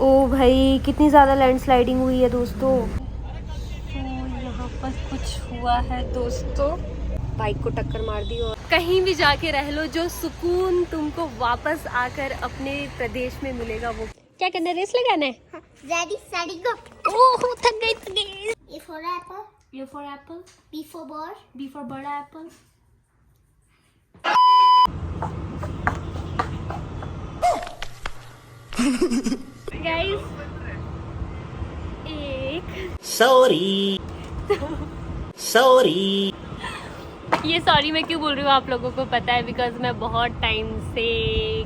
ओ भाई कितनी ज़्यादा लैंडस्लाइडिंग हुई है दोस्तों। तो यहाँ पर कुछ हुआ है दोस्तों, बाइक को टक्कर मार दी। और कहीं भी जाके रह लो, जो सुकून तुमको वापस आकर अपने प्रदेश में मिलेगा वो क्या करना है, रेस लगाना है। Ready, steady, go. ओह थक गई। A for apple, A for apple, B for ball, B for बड़ा एप्पल। गाइस एक सॉरी ये सॉरी मैं क्यों बोल रही हूँ आप लोगों को पता है, बिकॉज मैं बहुत टाइम से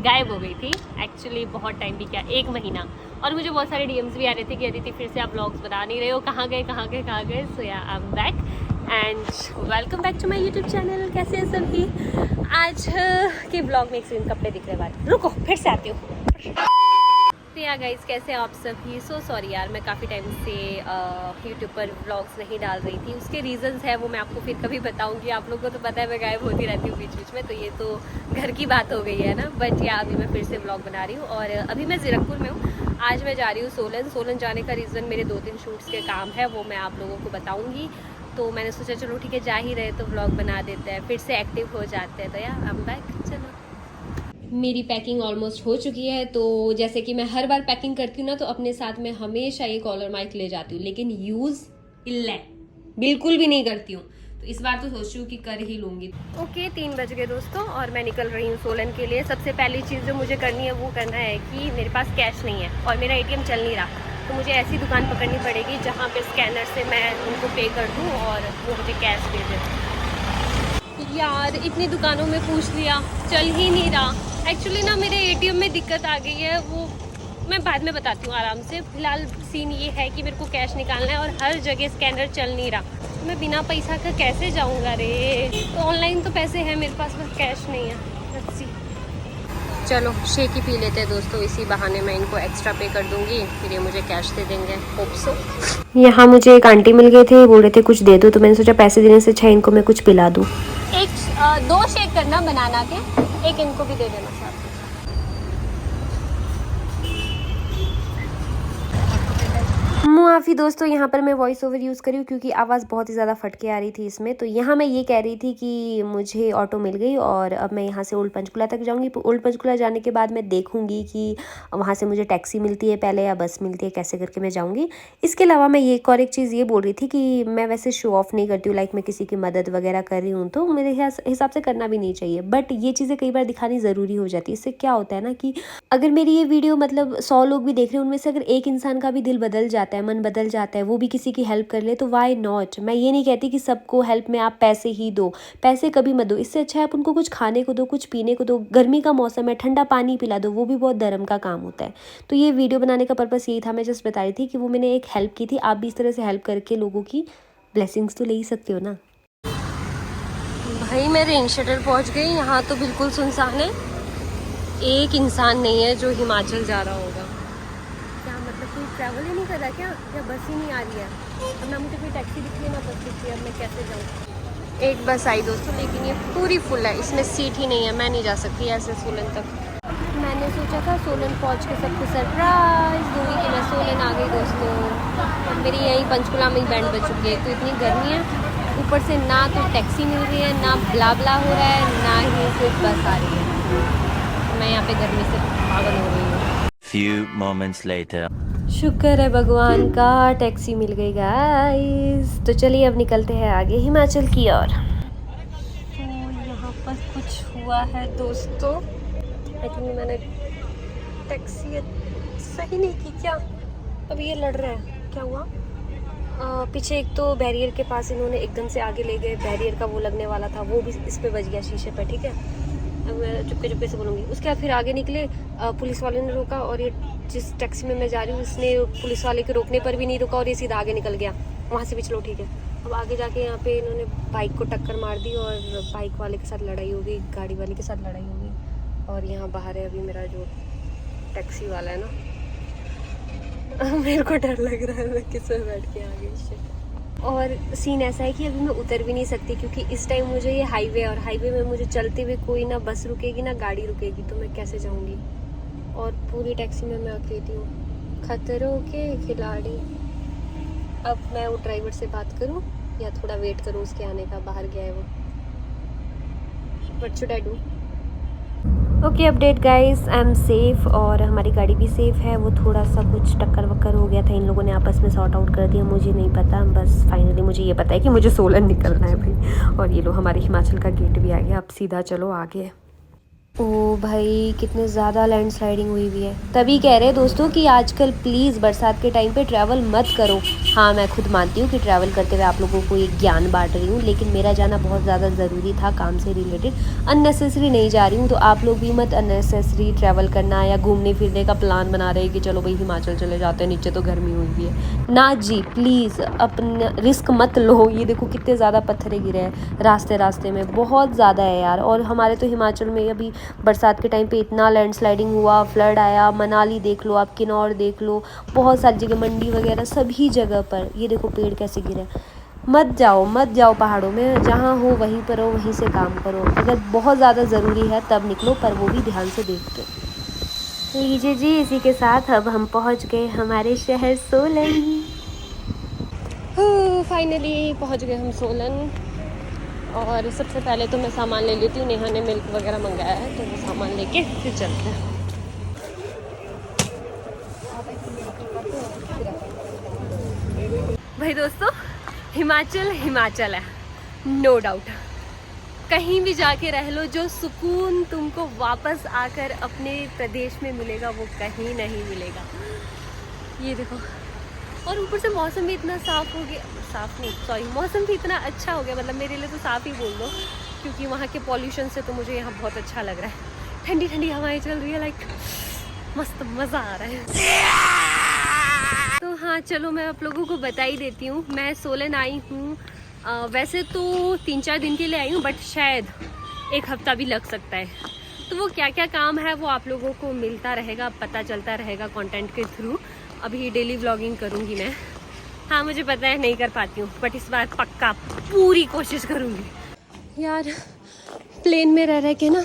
गायब हो गई थी। एक्चुअली बहुत टाइम भी क्या, 1 महीना। और मुझे बहुत सारे डीएम्स भी आ रहे थे कि अदिति फिर से आप व्लॉग्स बना नहीं रहे हो, कहाँ गए। सो या I am back and welcome back to my YouTube channel. कैसे हैं सभी? आज के ब्लॉग में एक सेम कपड़े दिख रहे हैं। रुको फिर से आती हूँ। तो या गाइस कैसे आप सभी? सो सॉरी यार, मैं काफ़ी टाइम से यूट्यूब पर व्लॉग्स नहीं डाल रही थी। उसके रीजंस है वो मैं आपको फिर कभी बताऊंगी। आप लोगों को तो पता है मैं गायब होती रहती हूँ बीच में, तो ये तो घर की बात हो गई है ना। बट या अभी मैं फिर से व्लॉग बना रही हूँ और अभी मैं ज़ीरकपुर में हूँ। आज मैं जा रही हूँ सोलन जाने का रीज़न मेरे 2-3 शूट्स के काम है, वो मैं आप लोगों को बताऊँगी। तो मैंने सोचा चलो ठीक है, जा ही रहे तो व्लॉग बना देते हैं, फिर से एक्टिव हो जाते हैं। तो या आई एम बैक। चलो मेरी पैकिंग ऑलमोस्ट हो चुकी है। तो जैसे कि मैं हर बार पैकिंग करती हूँ ना, तो अपने साथ में हमेशा ये कॉलर माइक ले जाती हूँ, लेकिन यूज़ बिल्कुल भी नहीं करती हूँ। तो इस बार तो सोच रही हूँ कि कर ही लूँगी। ओके 3 बज गए दोस्तों और मैं निकल रही हूँ सोलन के लिए। सबसे पहली चीज़ जो मुझे करनी है वो करना है कि मेरे पास कैश नहीं है और मेरा ATM चल नहीं रहा। तो मुझे ऐसी दुकान पकड़नी पड़ेगी जहाँ पे स्कैनर से मैं उनको पे कर दूँ और वो मुझे कैश दे दे। यार इतनी दुकानों में पूछ लिया, चल ही नहीं रहा। एक्चुअली ना मेरे ATM में दिक्कत आ गई है, वो मैं बाद में बताती हूँ आराम से। फिलहाल सीन ये है कि मेरे को कैश निकालना है और हर जगह स्कैनर चल नहीं रहा। तो मैं बिना पैसा का कैसे जाऊँगा रे? तो ऑनलाइन तो पैसे हैं मेरे पास, बस कैश नहीं है। Let's see. चलो शेक ही पी लेते हैं दोस्तों, इसी बहाने मैं इनको एक्स्ट्रा पे कर दूंगी, फिर ये मुझे कैश दे देंगे। Hope so. यहाँ मुझे एक आंटी मिल गए थे, बोल रहे थे कुछ दे दो, तो मैंने सोचा पैसे देने से अच्छा इनको मैं कुछ पिला दूँ। 2 शेक करना बनाना के, एक इनको भी दे देना साथ। मुआफ़ी दोस्तों, यहाँ पर मैं वॉइस ओवर यूज़ करी हूँ क्योंकि आवाज़ बहुत ही ज़्यादा फटके आ रही थी इसमें। तो यहाँ मैं ये कह रही थी कि मुझे ऑटो मिल गई और अब मैं यहाँ से ओल्ड पंचकुला तक जाऊँगी। ओल्ड पंचकुला जाने के बाद मैं देखूँगी कि वहाँ से मुझे टैक्सी मिलती है पहले या बस मिलती है, कैसे करके मैं जाऊँगी। इसके अलावा मैं ये एक चीज़ ये बोल रही थी कि मैं वैसे शो ऑफ़ नहीं करती हूँ, लाइक मैं किसी की मदद वगैरह कर रही हूँ तो मेरे हिसाब से करना भी नहीं चाहिए। बट ये चीज़ें कई बार दिखानी ज़रूरी हो जाती है। इससे क्या होता है ना कि अगर मेरी ये वीडियो मतलब 100 लोग भी देख रहे हैं, उनमें से अगर एक इंसान का भी दिल बदल जाता है, मन बदल जाता है, वो भी किसी की हेल्प कर ले, तो वाई नॉट। मैं ये नहीं कहती कि सबको हेल्प में आप पैसे ही दो, पैसे कभी मत दो। इससे अच्छा है आप उनको कुछ खाने को दो, कुछ पीने को दो। गर्मी का मौसम है, ठंडा पानी पिला दो, वो भी बहुत धर्म का काम होता है। तो ये वीडियो बनाने का पर्पस यही था। मैं जस्ट बता रही थी कि वो मैंने एक हेल्प की थी। आप भी इस तरह से हेल्प करके लोगों की ब्लेसिंग्स तो ले ही सकते हो ना। भाई मैं रेन शेल्टर पहुँच गई। यहाँ तो बिल्कुल सुनसान है, एक इंसान नहीं है जो हिमाचल जा रहा होगा। क्या मतलब कोई ट्रैवल ही नहीं कर रहा क्या? या बस ही नहीं आ रही है? अब ना मुझे कोई टैक्सी दिख रही है ना बस दिख रही है। अब मैं कैसे जाऊँ? एक बस आई दोस्तों, लेकिन ये पूरी फुल है, इसमें सीट ही नहीं है। मैं नहीं जा सकती ऐसे सोलन तक। मैंने सोचा था सोलन पहुँच के सबको सरप्राइज दूँगी कि मैं सोलन आ गई दोस्तों। मेरी यही पंचकुला में ही बैंड बज चुकी है। तो इतनी गर्मी है, ऊपर से ना तो टैक्सी मिल रही है, ना ब्ला ब्ला हो रहा है, ना ही सिर्फ बस आ रही है। मैं यहाँ पे गर्मी से पागल हो रही हूँ। Few moments later. शुक्र है भगवान का, टैक्सी मिल गई गाइस। तो चलिए अब निकलते हैं आगे हिमाचल की ओर। तो यहाँ पर कुछ हुआ है दोस्तों। आई थिंक मैंने टैक्सी सही नहीं की क्या? अब ये लड़ रहे हैं, क्या हुआ? पीछे एक तो बैरियर के पास इन्होंने एकदम से आगे ले गए, बैरियर का वो लगने वाला था, वो भी इस पे बज गया शीशे पे। ठीक है, अब मैं चुपके से बोलूँगी। उसके बाद फिर आगे निकले, पुलिस वाले ने रोका और ये जिस टैक्सी में मैं जा रही हूँ उसने पुलिस वाले के रोकने पर भी नहीं रुका और ये सीधा आगे निकल गया। वहाँ से भी चलो ठीक है। अब आगे जाके यहाँ पे इन्होंने बाइक को टक्कर मार दी और बाइक वाले के साथ लड़ाई हो गई, गाड़ी वाले के साथ लड़ाई हो गई। और यहाँ बाहर है अभी मेरा जो टैक्सी वाला है ना। मेरे को डर लग रहा है मैं किस में बैठ के आ गई। और सीन ऐसा है कि अभी मैं उतर भी नहीं सकती क्योंकि इस टाइम मुझे ये हाईवे है और हाईवे में मुझे चलते हुए कोई ना बस रुकेगी ना गाड़ी रुकेगी, तो मैं कैसे जाऊंगी? और पूरी टैक्सी में मैं अकेली हूँ। खतरों के खिलाड़ी। अब मैं वो ड्राइवर से बात करूं या थोड़ा वेट करूं उसके आने का, बाहर गया है वो। What should I do? Okay update guys, I am safe और हमारी गाड़ी भी सेफ है। वो थोड़ा सा कुछ टक्कर वक्कर हो गया था, इन लोगों ने आपस में सॉर्ट आउट कर दिया, मुझे नहीं पता। बस फाइनली मुझे ये पता है कि मुझे सोलन निकलना है भाई। और ये लो हमारे हिमाचल का गेट भी आ गया, अब सीधा चलो आगे। ओ भाई कितने ज़्यादा लैंडस्लाइडिंग हुई हुई है। तभी कह रहे हैं दोस्तों कि आजकल प्लीज़ बरसात के टाइम पे ट्रैवल मत करो। हाँ मैं खुद मानती हूँ कि ट्रैवल करते हुए आप लोगों को एक ज्ञान बांट रही हूँ, लेकिन मेरा जाना बहुत ज़्यादा ज़रूरी था काम से रिलेटेड, अननेसेसरी नहीं जा रही हूँ। तो आप लोग भी मत अननेसेसरी ट्रैवल करना या घूमने फिरने का प्लान बना रहे कि चलो भाई हिमाचल चले जाते हैं, नीचे तो गर्मी हुई हुई है ना जी। प्लीज़ अपना रिस्क मत लो। ये देखो कितने ज़्यादा पत्थरें गिरे हैं रास्ते में, बहुत ज़्यादा है यार। और हमारे तो हिमाचल में अभी बरसात के टाइम पे इतना लैंडस्लाइडिंग हुआ, फ्लड आया। मनाली देख लो आप, किन्नौर देख लो, बहुत सारी जगह, मंडी वगैरह सभी जगह पर। ये देखो पेड़ कैसे गिरे। मत जाओ पहाड़ों में, जहाँ हो वहीं पर रहो, वहीं से काम करो। अगर बहुत ज़्यादा ज़रूरी है तब निकलो, पर वो भी ध्यान से देख के। लीजिए जी, इसी के साथ अब हम पहुँच गए हमारे शहर सोलन। फाइनली पहुँच गए हम सोलन। और सबसे पहले तो मैं सामान ले लेती हूँ, नेहा ने मिल्क वगैरह मंगाया है तो वो सामान लेके फिर चलते हैं। भाई दोस्तों, हिमाचल है, नो डाउट। कहीं भी जाके रह लो, जो सुकून तुमको वापस आकर अपने प्रदेश में मिलेगा वो कहीं नहीं मिलेगा। ये देखो, और ऊपर से मौसम भी इतना साफ़ हो गया, मौसम भी इतना अच्छा हो गया, मतलब मेरे लिए तो साफ़ ही बोल दो, क्योंकि वहाँ के पॉल्यूशन से तो मुझे यहाँ बहुत अच्छा लग रहा है। ठंडी ठंडी हवाएं चल रही है, लाइक मस्त मज़ा आ रहा है। तो हाँ चलो मैं आप लोगों को बता ही देती हूँ, मैं सोलन आई हूँ। वैसे तो 3-4 दिन के लिए आई हूँ, बट शायद 1 हफ्ता भी लग सकता है। तो वो क्या क्या काम है वो आप लोगों को मिलता रहेगा, पता चलता रहेगा कंटेंट के थ्रू। अभी डेली व्लॉगिंग करूँगी मैं। हाँ मुझे पता है नहीं कर पाती हूँ, बट इस बार पक्का पूरी कोशिश करूँगी। यार प्लेन में रह के ना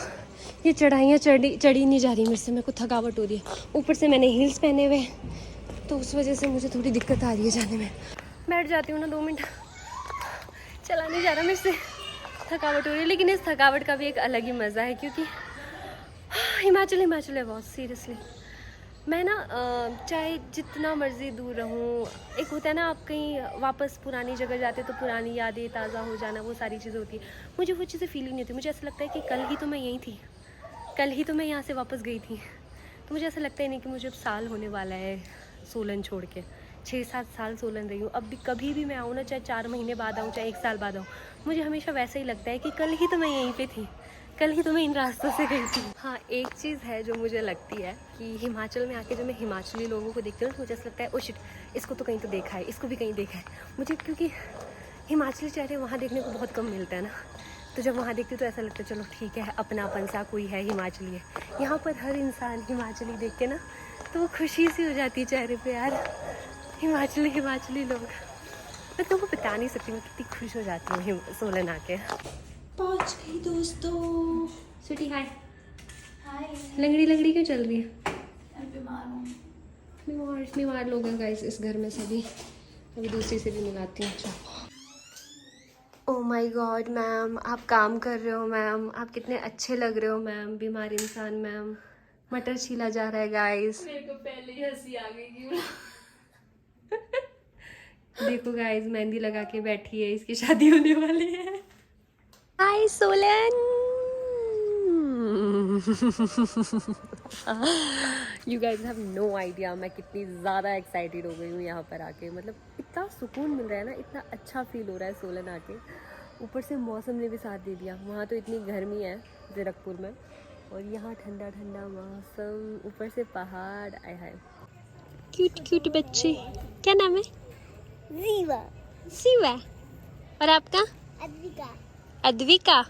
ये चढ़ाइयाँ चढ़ी नहीं जा रही मेरे से, मेरे को थकावट हो रही है। ऊपर से मैंने हील्स पहने हुए तो उस वजह से मुझे थोड़ी दिक्कत आ रही है जाने में। बैठ जाती हूँ ना 2 मिनट, चला नहीं जा रहा मेरे से, थकावट हो रही है। लेकिन इस थकावट का भी एक अलग ही मज़ा है, क्योंकि हिमाचल है बहुत सीरियसली। मैं ना चाहे जितना मर्ज़ी दूर रहूँ, एक होता है ना आप कहीं वापस पुरानी जगह जाते तो पुरानी यादें ताज़ा हो जाना, वो सारी चीज़ें होती है। मुझे वो चीज़ें फील नहीं होती। मुझे ऐसा लगता है कि कल ही तो मैं यहीं थी, कल ही तो मैं यहाँ से वापस गई थी। तो मुझे ऐसा लगता है नहीं कि मुझे अब साल होने वाला है सोलन छोड़ के। 6-7 साल सोलन रही हूँ। अब भी कभी भी मैं आऊँ ना, चाहे 4 महीने बाद आऊँ, चाहे 1 साल बाद आऊँ, मुझे हमेशा वैसा ही लगता है कि कल ही तो मैं यहीं पे थी, कल ही तो मैं इन रास्तों से गई थी। हाँ एक चीज़ है जो मुझे लगती है कि हिमाचल में आके जब मैं हिमाचली लोगों को देखती हूँ तो मुझे ऐसा लगता है ओ शिट, इसको तो कहीं तो देखा है, इसको भी कहीं देखा है मुझे, क्योंकि हिमाचली चेहरे वहाँ देखने को बहुत कम मिलता है ना। तो जब वहाँ देखती हूँ तो ऐसा लगता है चलो ठीक है, अपनापन सा कोई है, हिमाचली है। यहाँ पर हर इंसान हिमाचली देख के ना तो वो खुशी सी हो जाती है चेहरे पे, यार हिमाचली लोग। मैं तुमको बता नहीं सकती मैं कितनी खुश हो जाती हूँ सोलन आके। पहुँच गई दोस्तों। सिटी हाय। लंगड़ी क्यों चल रही है? बीमार लोग हैं गाइस इस घर में सभी। अभी दूसरी से भी मिलाती हूँ। ओह माय गॉड मैम, आप काम कर रहे हो मैम, आप कितने अच्छे लग रहे हो मैम। बीमार इंसान मैम, मटर छीला जा रहा है गाइस। मेरे को पहले ही हंसी आ गई। देखो गाइस मेहंदी लगा के बैठी है, इसकी शादी होने वाली है। Hi Solan. You guys have no idea मैं कितनी ज़्यादा एक्साइटेड हो गई हूँ यहाँ पर आके। मतलब इतना सुकून मिल रहा है ना, इतना अच्छा फील हो रहा है सोलन आके। ऊपर से मौसम ने भी साथ दे दिया। वहाँ तो इतनी गर्मी है जीरकपुर में, और यहाँ ठंडा ठंडा मौसम, ऊपर से पहाड़। आय हाय क्यूट बच्चे। क्या नाम है? जीवा। और आपका? अद्विका।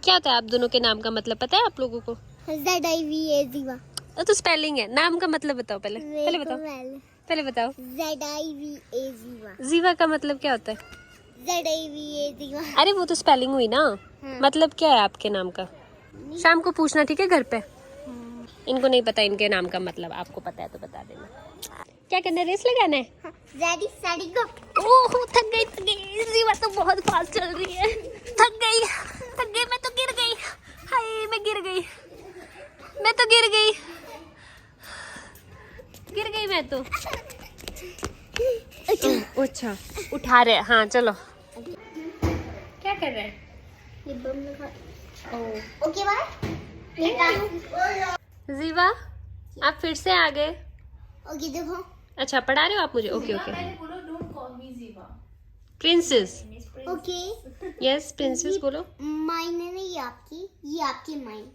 क्या होता है आप दोनों के नाम का मतलब पता है आप लोगों को? ZIVA। तो स्पेलिंग है, नाम का मतलब बताओ पहले बताओ। ZIVA। जीवा का मतलब क्या होता है? ZIVA। अरे वो तो स्पेलिंग हुई ना। मतलब क्या है आपके नाम का? शाम को पूछना ठीक है घर पे। इनको नहीं पता इनके नाम का मतलब, आपको पता है तो बता देना। क्या करना है, रेस लगाना है? रेडी सेडी गो। ओह थक गई जीवा तो बहुत फास्ट चल रही है। थक गई मैं तो गिर गई। हाय मैं गिर गई मैं तो अच्छा उठा रहे हैं। हाँ चलो। क्या कर रहे हैं? ये बम लगा। Oh okay bye. जीवा आप फिर से आ गए। ओके देखो। अच्छा पढ़ा रहे हो आप मुझे? Okay princess. Okay yes princess बोलो। माइन है ना ये आपकी माइन।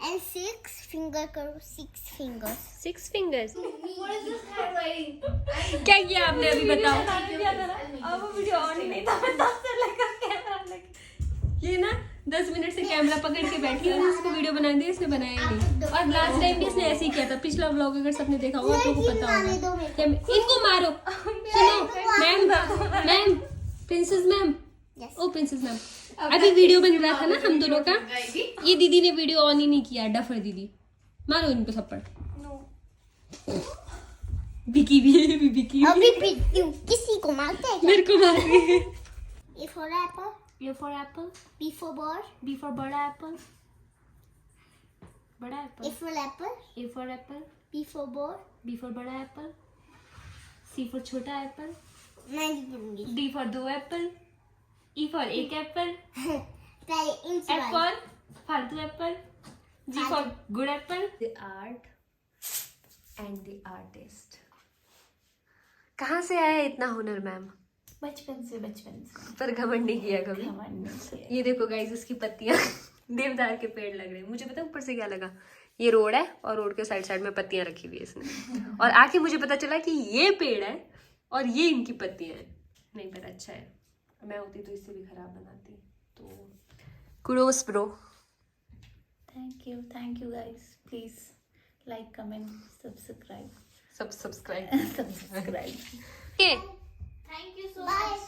एंड 6 फिंगर करो 6 फिंगर्स। 6 फिंगर्स। क्या किया आपने अभी बताओ? अब वो वीडियो ऑन ही नहीं था, मैं 10 से लेकर कैमरा लगी। ये ना 10 मिनट से कैमरा पकड़ के बैठी और इसको वीडियो बना दी, इसने बनाया ही नहीं। और लास्ट टाइम भी इसने ऐसे ही किया था, पिछला व्लॉग अगर सबने देखा होगा आप लोगों को पता होगा। इनको मारो। सुनो मैम प्रिंसेस मैम। ओ प्रिंसेस मैम अभी वीडियो बन रहा था ना हम दोनों का, ये दीदी ने वीडियो ऑन ही नहीं किया। डफर दीदी मारो इनको थप्पड़। बिकी भी है, बिकी अभी पिटती हूँ। किसी को मारते हैं क्या? मेरे को मार रही है। A for apple. A for apple, B for ball. B for बड़ा एप्पल, बड़ा A Apple. for apple. A for Apple, B for ball. B for बड़ा एप्पल, C for छोटा एप्पल, मैं नहीं पढ़ूंगी। D for 2 Apple, E for 1 Apple, पहले इन F for फालतू Apple, G for good Apple. The art and the artist। कहाँ से आया इतना हुनर मैम? बचपन से पर घमंड नहीं किया कभी। घमंड नहीं किया। ये देखो गाइस इसकी पत्तियां देवदार के पेड़ लग रहे हैं। मुझे पता है ऊपर से क्या लगा, ये रोड है और रोड के साइड साइड में पत्तियां रखी हुई है इसने। और आके मुझे पता चला कि ये पेड़ है और ये इनकी पत्तियां हैं। नहीं पर अच्छा है, मैं होती तो इससे भी खराब बनाती। तो kudos bro. Thank you guys. Please like comment subscribe सब सब्सक्राइब। सब्सक्राइब। के Thank you so much.